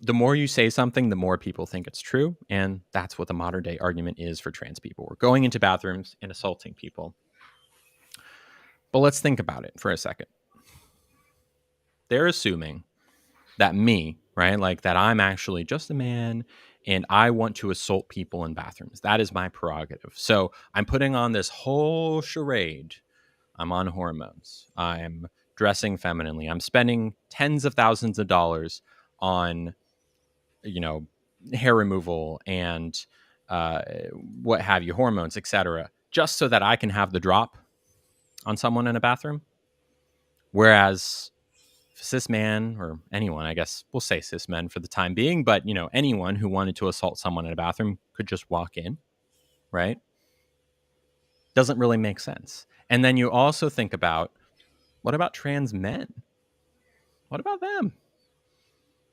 The more you say something, the more people think it's true. And that's what the modern day argument is for trans people. We're going into bathrooms and assaulting people. But let's think about it for a second. They're assuming that me, right, like that I'm actually just a man and I want to assault people in bathrooms. That is my prerogative. So I'm putting on this whole charade. I'm on hormones. I'm dressing femininely. I'm spending tens of thousands of dollars on, hair removal and what have you, hormones, etc., just so that I can have the drop on someone in a bathroom. Whereas cis man, or anyone, I guess we'll say cis men for the time being, but anyone who wanted to assault someone in a bathroom could just walk in, right? Doesn't really make sense. And then you also think about, what about trans men? What about them?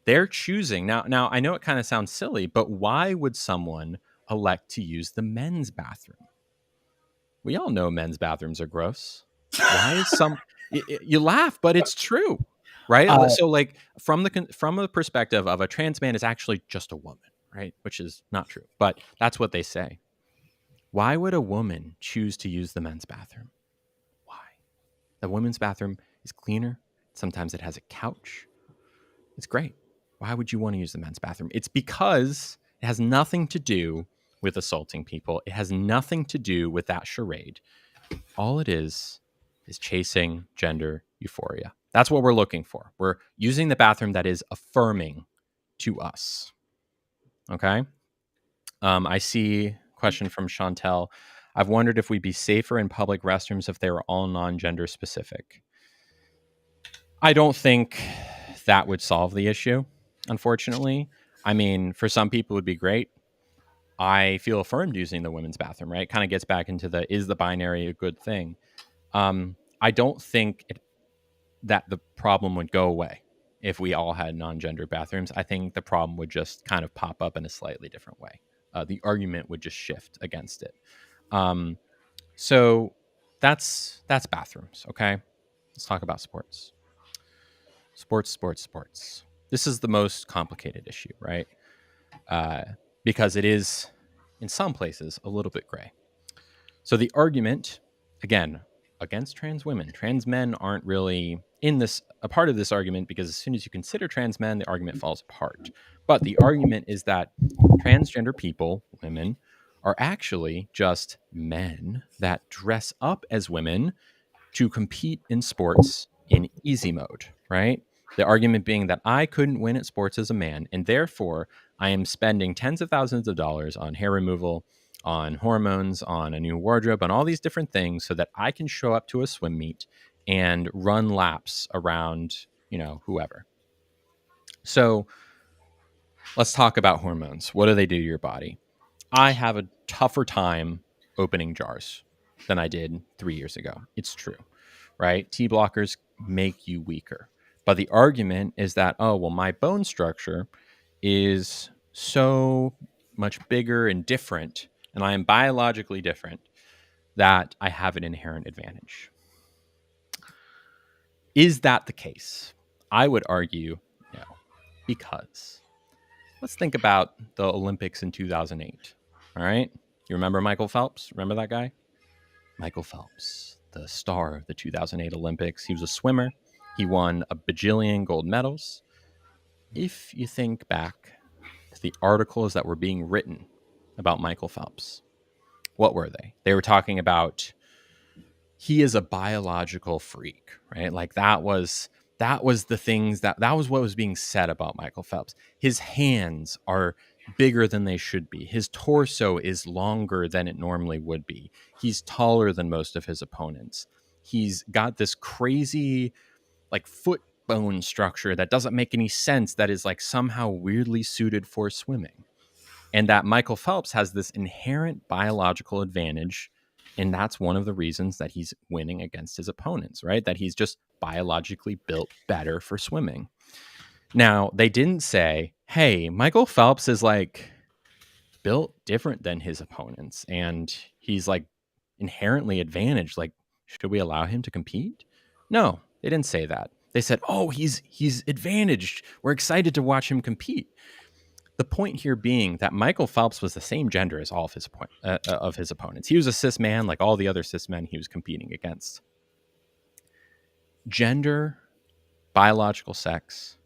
They're choosing now. I know it kind of sounds silly, but why would someone elect to use the men's bathroom? We all know men's bathrooms are gross. Why is you laugh, but it's true, right? So like from the perspective of a trans man is actually just a woman, right? Which is not true, but that's what they say. Why would a woman choose to use the men's bathroom? Why? The women's bathroom is cleaner. Sometimes it has a couch. It's great. Why would you want to use the men's bathroom? It's because it has nothing to do with assaulting people. It has nothing to do with that charade. All it is chasing gender euphoria. That's what we're looking for. We're using the bathroom that is affirming to us. Okay? I see a question from Chantel. I've wondered if we'd be safer in public restrooms if they were all non-gender specific. I don't think that would solve the issue, unfortunately. I mean, for some people it would be great. I feel affirmed using the women's bathroom, right? It kind of gets back into is the binary a good thing? I don't think that the problem would go away if we all had non-gender bathrooms. I think the problem would just kind of pop up in a slightly different way. The argument would just shift against it. So that's bathrooms, okay? Let's talk about sports. Sports. This is the most complicated issue, right? Because it is, in some places, a little bit gray. So the argument, again, against trans women, trans men aren't really a part of this argument, because as soon as you consider trans men, the argument falls apart. But the argument is that transgender people, women, are actually just men that dress up as women to compete in sports in easy mode, right? The argument being that I couldn't win at sports as a man, and therefore I am spending tens of thousands of dollars on hair removal, on hormones, on a new wardrobe, on all these different things so that I can show up to a swim meet and run laps around, whoever. So let's talk about hormones. What do they do to your body? I have a tougher time opening jars than I did 3 years ago. It's true, right? T blockers make you weaker. But the argument is that, oh, well, my bone structure is so much bigger and different, and I am biologically different, that I have an inherent advantage. Is that the case? I would argue no, because let's think about the Olympics in 2008. All right. You remember Michael Phelps? Remember that guy? Michael Phelps, the star of the 2008 Olympics. He was a swimmer. He won a bajillion gold medals. If you think back to the articles that were being written about Michael Phelps, what were they? They were talking about he is a biological freak, right? Like that was the things that was what was being said about Michael Phelps. His hands are bigger than they should be. His torso is longer than it normally would be. He's taller than most of his opponents. He's got this crazy like foot bone structure that doesn't make any sense, that is like somehow weirdly suited for swimming. And that Michael Phelps has this inherent biological advantage. And that's one of the reasons that he's winning against his opponents, right? That he's just biologically built better for swimming. Now, they didn't say, hey, Michael Phelps is like built different than his opponents and he's like inherently advantaged. Like, should we allow him to compete? No, they didn't say that. They said, oh, he's advantaged. We're excited to watch him compete. The point here being that Michael Phelps was the same gender as all of his opponents. He was a cis man like all the other cis men he was competing against. Gender, biological sex,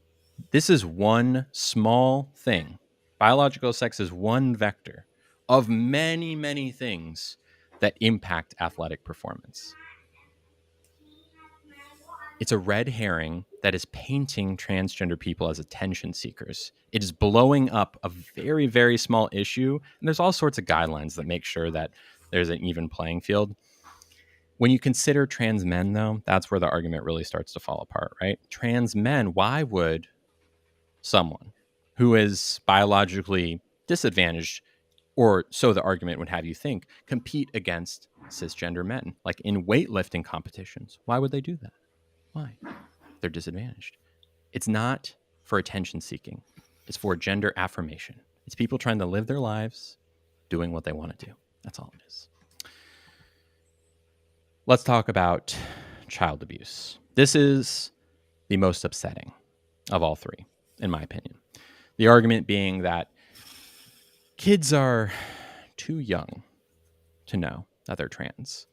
this is one small thing. Biological sex is one vector of many, many things that impact athletic performance. It's a red herring that is painting transgender people as attention seekers. It is blowing up a very, very small issue. And there's all sorts of guidelines that make sure that there's an even playing field. When you consider trans men, though, that's where the argument really starts to fall apart, right? Trans men, why would someone who is biologically disadvantaged, or so the argument would have you think, compete against cisgender men? Like in weightlifting competitions, why would they do that? Why? They're disadvantaged. It's not for attention seeking. It's for gender affirmation. It's people trying to live their lives doing what they want to do. That's all it is. Let's talk about child abuse. This is the most upsetting of all three, in my opinion. The argument being that kids are too young to know that they're trans,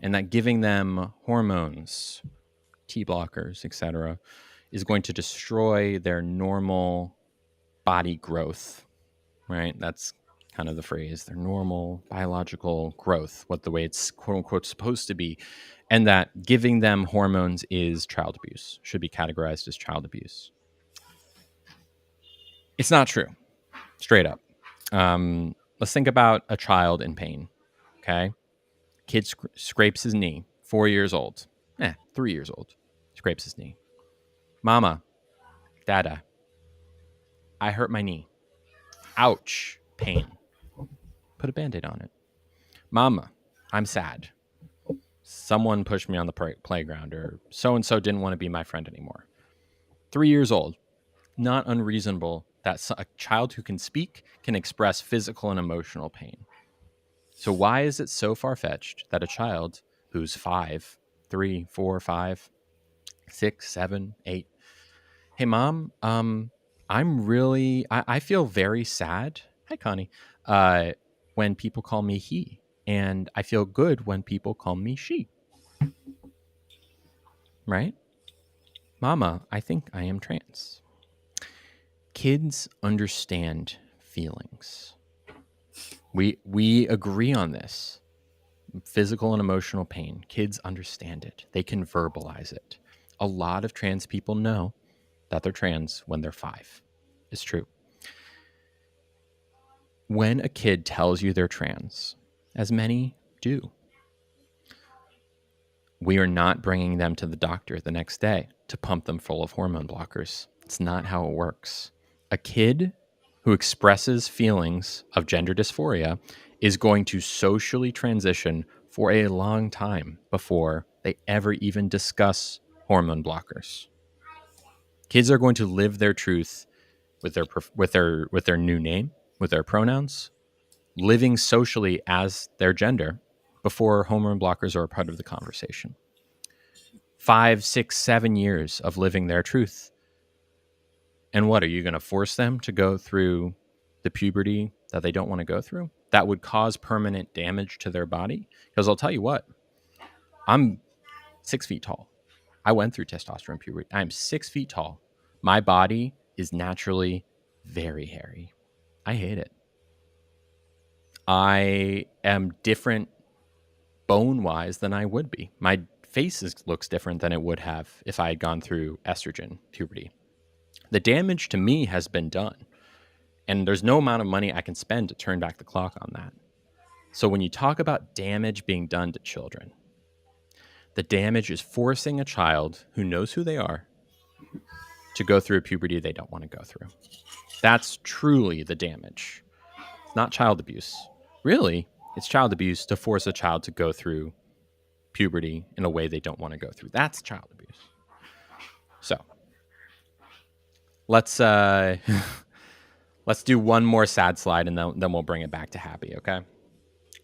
and that giving them hormones, T blockers, etc., is going to destroy their normal body growth, right? That's kind of the phrase, their normal biological growth, the way it's quote unquote supposed to be. And that giving them hormones is child abuse, should be categorized as child abuse. It's not true, straight up. Let's think about a child in pain, okay? Kid scrapes his knee, 4 years old. 3 years old. Scrapes his knee. Mama, Dada, I hurt my knee. Ouch, pain. Put a Band-Aid on it. Mama, I'm sad. Someone pushed me on the playground, or so-and-so didn't want to be my friend anymore. 3 years old. Not unreasonable that a child who can speak can express physical and emotional pain. So why is it so far-fetched that a child who's 5, 3, 4, 5, 6, 7, 8, hey mom, I feel very sad. Hi Connie. When people call me he, and I feel good when people call me she. Right? Mama, I think I am trans. Kids understand feelings. We agree on this. Physical and emotional pain. Kids understand it. They can verbalize it. A lot of trans people know that they're trans when they're 5. It's true. When a kid tells you they're trans, as many do, we are not bringing them to the doctor the next day to pump them full of hormone blockers. It's not how it works. A kid who expresses feelings of gender dysphoria is going to socially transition for a long time before they ever even discuss hormone blockers. Kids are going to live their truth with their new name, with their pronouns, living socially as their gender before hormone blockers are a part of the conversation. 5, 6, 7 years of living their truth. And what, are you going to force them to go through the puberty that they don't want to go through? That would cause permanent damage to their body? Because I'll tell you what, I'm 6 feet tall. I went through testosterone puberty. I'm 6 feet tall. My body is naturally very hairy. I hate it. I am different bone wise than I would be. My face looks different than it would have if I had gone through estrogen puberty. The damage to me has been done, and there's no amount of money I can spend to turn back the clock on that. So when you talk about damage being done to children, the damage is forcing a child who knows who they are to go through a puberty they don't want to go through. That's truly the damage. It's not child abuse. Really, it's child abuse to force a child to go through puberty in a way they don't want to go through. That's child abuse. So let's let's do one more sad slide, and then we'll bring it back to happy. Okay.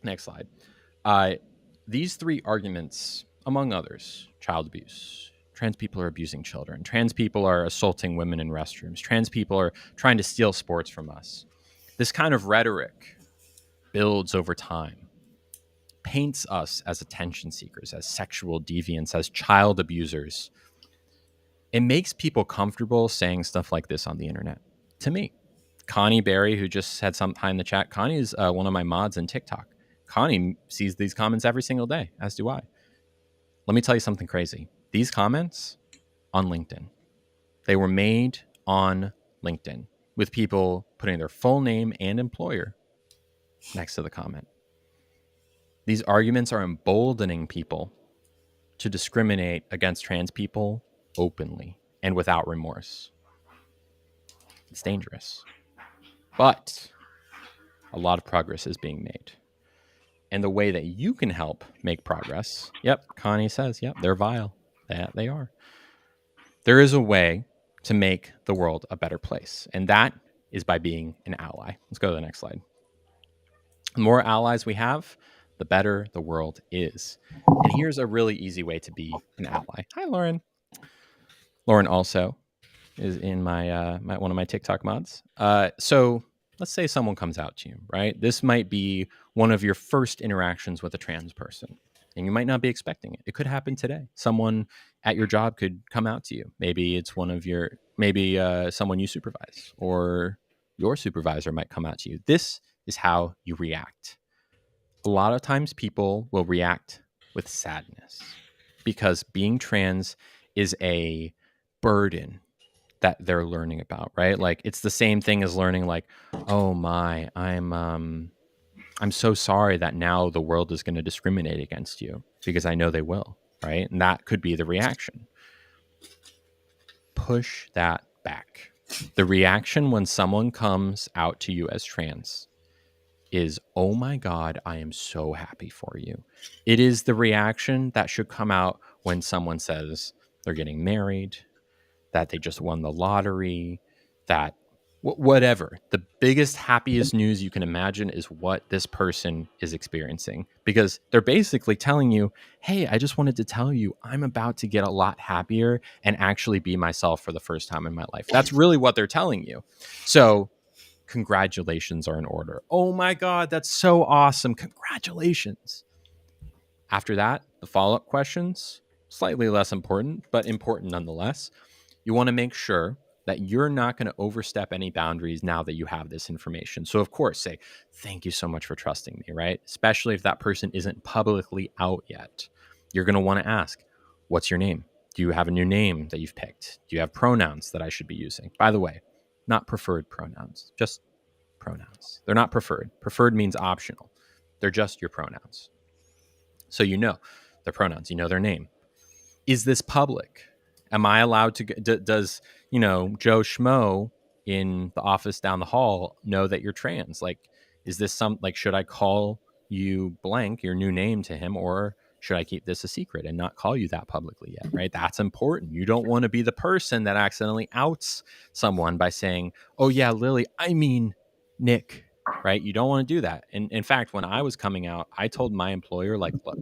Next slide. These three arguments, among others: child abuse, trans people are abusing children, trans people are assaulting women in restrooms, trans people are trying to steal sports from us. This kind of rhetoric builds over time, paints us as attention seekers, as sexual deviants, as child abusers. It makes people comfortable saying stuff like this on the internet. To me, Connie Berry, who just said something in the chat, Connie is one of my mods in TikTok. Connie sees these comments every single day, as do I. Let me tell you something crazy. These comments on LinkedIn, they were made on LinkedIn with people putting their full name and employer next to the comment. These arguments are emboldening people to discriminate against trans people openly and without remorse. It's dangerous. But a lot of progress is being made. And the way that you can help make progress, yep, Connie says, yep, they're vile. They are. There is a way to make the world a better place, and that is by being an ally. Let's go to the next slide. The more allies we have, the better the world is. And here's a really easy way to be an ally. Hi, Lauren. Lauren also is in my one of my TikTok mods. So let's say someone comes out to you, right? This might be one of your first interactions with a trans person, and you might not be expecting it. It could happen today. Someone at your job could come out to you. Maybe it's someone you supervise, or your supervisor might come out to you. This is how you react. A lot of times people will react with sadness because being trans is a burden that they're learning about, right? Like, it's the same thing as learning, like, oh my, I'm so sorry that now the world is going to discriminate against you, because I know they will, right? And that could be the reaction. Push that back. The reaction when someone comes out to you as trans is, oh my God, I am so happy for you. It is the reaction that should come out when someone says they're getting married, that they just won the lottery, that whatever. The biggest, happiest news you can imagine is what this person is experiencing, because they're basically telling you, hey, I just wanted to tell you I'm about to get a lot happier and actually be myself for the first time in my life. That's really what they're telling you. So congratulations are in order. Oh my God, that's so awesome. Congratulations. After that, the follow-up questions, slightly less important, but important nonetheless. You want to make sure that you're not going to overstep any boundaries now that you have this information. So of course, say, thank you so much for trusting me, right? Especially if that person isn't publicly out yet. You're going to want to ask, what's your name? Do you have a new name that you've picked? Do you have pronouns that I should be using? By the way, not preferred pronouns, just pronouns. They're not preferred. Preferred means optional. They're just your pronouns. So you know their pronouns, you know their name. Is this public? Am I allowed to, does, Joe Schmo in the office down the hall know that you're trans? Like, is this should I call you blank, your new name, to him, or should I keep this a secret and not call you that publicly yet? Right? That's important. You don't want to be the person that accidentally outs someone by saying, oh yeah, Lily, I mean Nick. Right? You don't want to do that. And in fact, when I was coming out, I told my employer, like, look,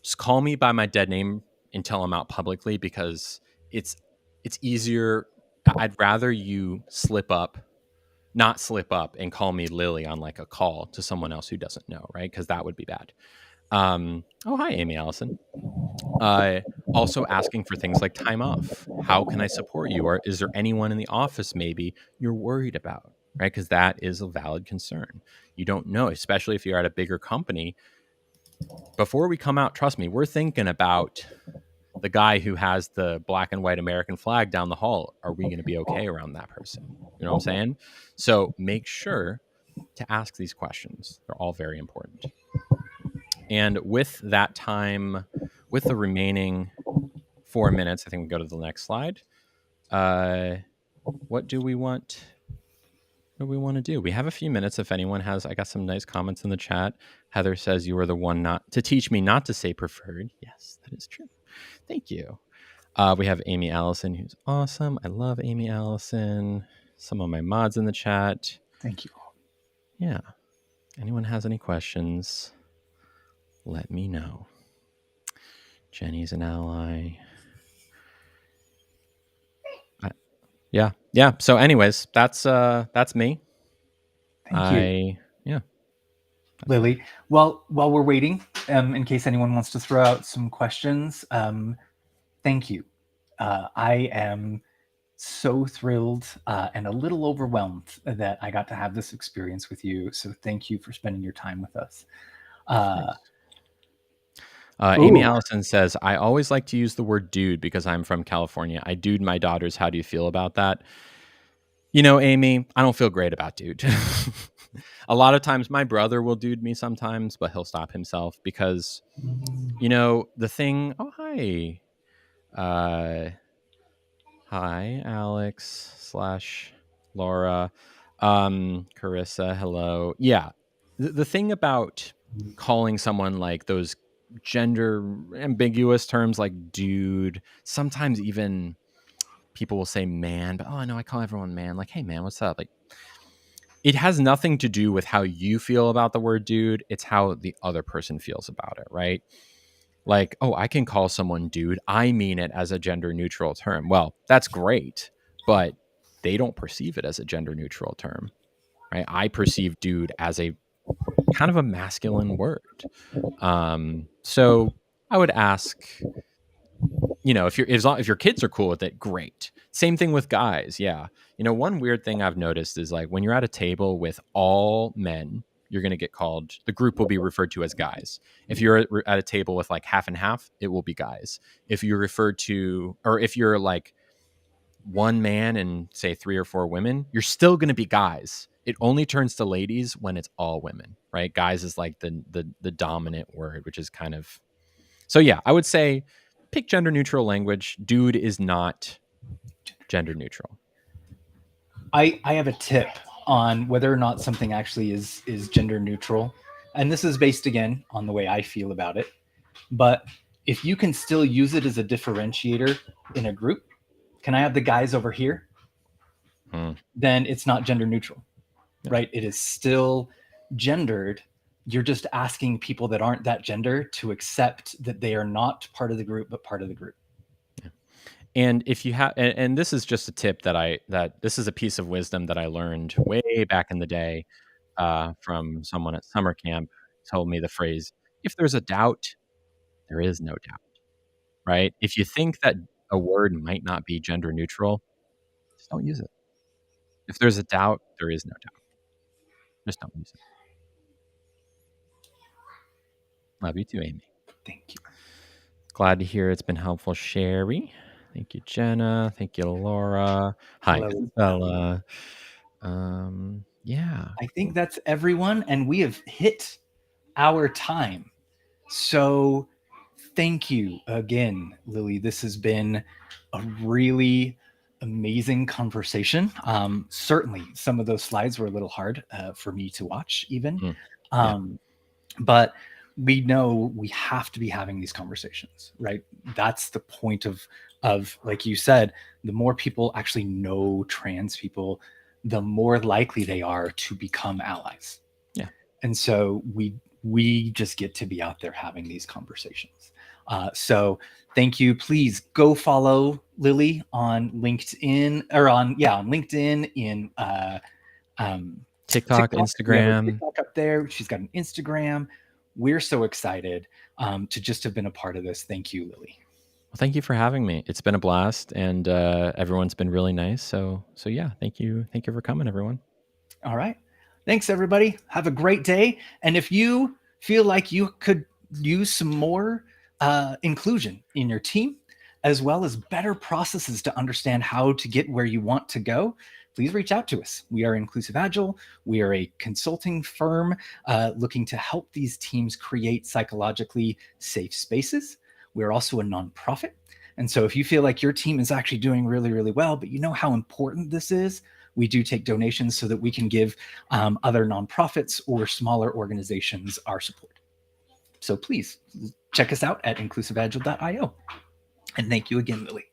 just call me by my dead name until I'm out publicly, because it's easier. I'd rather you not slip up and call me Lily on like a call to someone else who doesn't know, right? Because that would be bad. Oh, hi, Amy Allison. Also asking for things like time off. How can I support you? Or is there anyone in the office maybe you're worried about, right? Because that is a valid concern. You don't know, especially if you're at a bigger company. Before we come out, trust me, we're thinking about the guy who has the black and white American flag down the hall. Are we going to be okay around that person? You know what I'm saying? So make sure to ask these questions. They're all very important. And with that time, with the remaining 4 minutes, I think we go to the next slide. What do we want? What do we want to do? We have a few minutes. If anyone has, I got some nice comments in the chat. Heather says you were the one not to teach me not to say preferred. Yes, that is true. Thank you. We have Amy Allison, who's awesome. I love Amy Allison. Some of my mods in the chat. Thank you. Yeah. Anyone has any questions, let me know. Jenny's an ally. Yeah. So anyways, that's me. Thank you. Yeah. Lily. Well, while we're waiting, in case anyone wants to throw out some questions, thank you. I am so thrilled and a little overwhelmed that I got to have this experience with you. So thank you for spending your time with us. Amy Allison says, I always like to use the word dude because I'm from California. I dude my daughters. How do you feel about that? You know, Amy, I don't feel great about dude. A lot of times my brother will dude me sometimes, but he'll stop himself because, you know, the thing. Oh, hi. Hi, Alex / Laura. Carissa, hello. Yeah. The thing about calling someone like those gender ambiguous terms like dude, sometimes even people will say man, but I call everyone man. Like, hey man, what's up? Like, it has nothing to do with how you feel about the word dude. It's how the other person feels about it, right? Like, oh, I can call someone dude. I mean it as a gender neutral term. Well, that's great, but they don't perceive it as a gender neutral term, right? I perceive dude as a kind of a masculine word. So I would ask, you know, if your kids are cool with it, great. Same thing with guys. Yeah. You know, one weird thing I've noticed is like when you're at a table with all men, you're going to get called, the group will be referred to as guys. If you're at a table with like half and half, it will be guys. If you're referred to, or if you're like one man and say 3 or 4 women, you're still going to be guys. It only turns to ladies when it's all women, right? Guys is like the dominant word, which is kind of, so yeah, I would say pick gender neutral language. Dude is not gender neutral. I have a tip on whether or not something actually is gender neutral. And this is based again on the way I feel about it. But if you can still use it as a differentiator in a group, can I have the guys over here? Then it's not gender neutral, right? It is still gendered. You're just asking people that aren't that gender to accept that they are not part of the group, but part of the group. Yeah. And if you have, and this is just a tip that this is a piece of wisdom that I learned way back in the day from someone at summer camp. Told me the phrase, if there's a doubt, there is no doubt, right? If you think that a word might not be gender neutral, just don't use it. If there's a doubt, there is no doubt. Just don't use it. Love you too, Amy. Thank you. Glad to hear it's been helpful, Sherry. Thank you, Jenna. Thank you, Laura. Hi, Bella. Yeah. I think that's everyone, and we have hit our time. So thank you again, Lily. This has been a really amazing conversation. Certainly, some of those slides were a little hard for me to watch, even. Yeah. But we know we have to be having these conversations, right? That's the point of like you said, the more people actually know trans people, the more likely they are to become allies. Yeah. And so we just get to be out there having these conversations. So thank you. Please go follow Lilly on LinkedIn, or on LinkedIn, in TikTok, We have her Instagram. TikTok up there. She's got an Instagram. We're so excited to just have been a part of this. Thank you, Lilly. Well, thank you for having me. It's been a blast, and everyone's been really nice. So yeah, thank you for coming, everyone. All right. Thanks, everybody. Have a great day. And if you feel like you could use some more inclusion in your team, as well as better processes to understand how to get where you want to go, please reach out to us. We are Inclusive Agile. We are a consulting firm looking to help these teams create psychologically safe spaces. We're also a nonprofit. And so if you feel like your team is actually doing really, really well, but you know how important this is, we do take donations so that we can give other nonprofits or smaller organizations our support. So please check us out at inclusiveagile.io. And thank you again, Lilly.